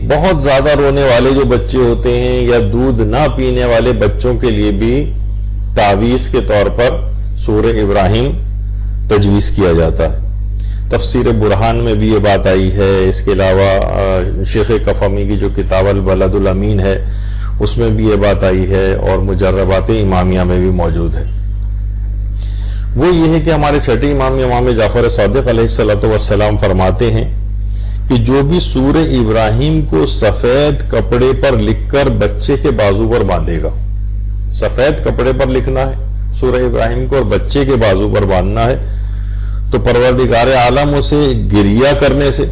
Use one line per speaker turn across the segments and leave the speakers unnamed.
بہت زیادہ رونے والے جو بچے ہوتے ہیں یا دودھ نہ پینے والے بچوں کے لیے بھی تعویذ کے طور پر سورہ ابراہیم تجویز کیا جاتا ہے. تفسیر برہان میں بھی یہ بات آئی ہے. اس کے علاوہ شیخ کفمی کی جو کتاب البلد الامین ہے اس میں بھی یہ بات آئی ہے اور مجربات امامیہ میں بھی موجود ہے. وہ یہ ہے کہ ہمارے چھٹے امام امام جعفر صادق علیہ السلام فرماتے ہیں کہ جو بھی سورہ ابراہیم کو سفید کپڑے پر لکھ کر بچے کے بازو پر باندھے گا، سفید کپڑے پر لکھنا ہے سورہ ابراہیم کو اور بچے کے بازو پر باندھنا ہے، تو پروردگار عالم اسے گریہ کرنے سے،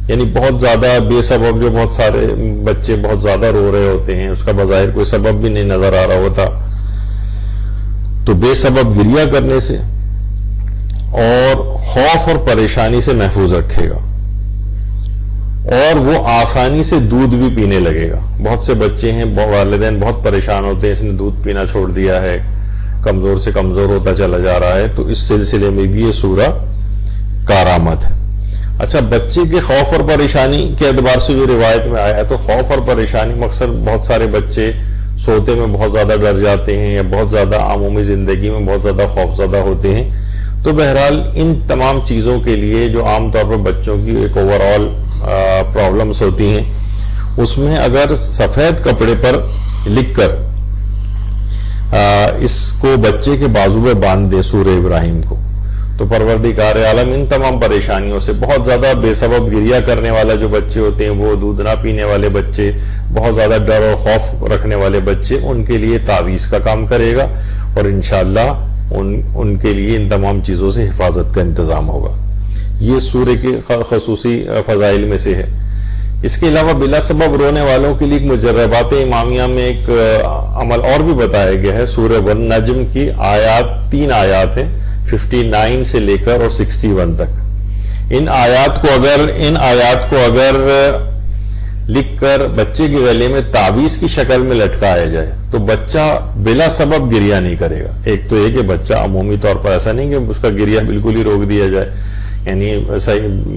یعنی بہت زیادہ بے سبب، جو بہت سارے بچے بہت زیادہ رو رہے ہوتے ہیں، اس کا بظاہر کوئی سبب بھی نہیں نظر آ رہا ہوتا، تو بے سبب گریہ کرنے سے اور خوف اور پریشانی سے محفوظ رکھے گا، اور وہ آسانی سے دودھ بھی پینے لگے گا. بہت سے بچے ہیں والدین بہت پریشان ہوتے ہیں، اس نے دودھ پینا چھوڑ دیا ہے، کمزور سے کمزور ہوتا چلا جا رہا ہے، تو اس سلسلے میں بھی یہ سورہ کارآمد ہے. اچھا، بچے کے خوف اور پریشانی کے اعتبار سے جو روایت میں آیا ہے، تو خوف اور پریشانی مقصد بہت سارے بچے سوتے میں بہت زیادہ ڈر جاتے ہیں یا بہت زیادہ عمومی زندگی میں بہت زیادہ خوف زدہ ہوتے ہیں. تو بہرحال ان تمام چیزوں کے لیے جو عام طور پر بچوں کی ایک اوور آل پرابلمز ہوتی ہیں، اس میں اگر سفید کپڑے پر لکھ کر اس کو بچے کے بازو میں باندھ دے سورہ ابراہیم کو، تو پروردگار عالم ان تمام پریشانیوں سے، بہت زیادہ بے سبب گریہ کرنے والا جو بچے ہوتے ہیں، وہ دودھ نہ پینے والے بچے، بہت زیادہ ڈر اور خوف رکھنے والے بچے، ان کے لیے تعویذ کا کام کرے گا اور انشاءاللہ ان کے لیے ان تمام چیزوں سے حفاظت کا انتظام ہوگا. یہ سورہ کے خصوصی فضائل میں سے ہے. اس کے علاوہ بلا سبب رونے والوں کے لیے مجربات امامیہ میں ایک عمل اور بھی بتایا گیا ہے. سورہ والنجم کی آیات 3 آیات ہیں، 59 سے لے کر اور 61 تک. ان آیات کو اگر لکھ کر بچے کے گلے میں تعویذ کی شکل میں لٹکایا جائے تو بچہ بلا سبب گریہ نہیں کرے گا. ایک تو یہ کہ بچہ عمومی طور پر ایسا نہیں کہ اس کا گریہ بالکل ہی روک دیا جائے، یعنی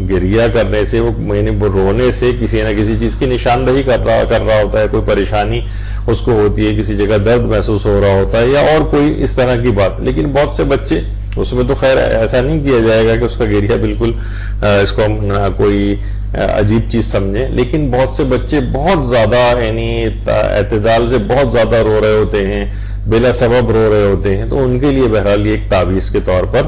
گریہ کرنے سے، یعنی رونے سے کسی نہ کسی چیز کی نشاندہی کر رہا ہوتا ہے، کوئی پریشانی اس کو ہوتی ہے، کسی جگہ درد محسوس ہو رہا ہوتا ہے یا اور کوئی اس طرح کی بات. لیکن بہت سے بچے، اس میں تو خیر ایسا نہیں کیا جائے گا کہ اس کا گریہ بالکل اس کو کوئی عجیب چیز سمجھیں، لیکن بہت سے بچے بہت زیادہ یعنی اعتدال سے بہت زیادہ رو رہے ہوتے ہیں، بلا سبب رو رہے ہوتے ہیں، تو ان کے لیے بہرحال یہ ایک تعویذ کے طور پر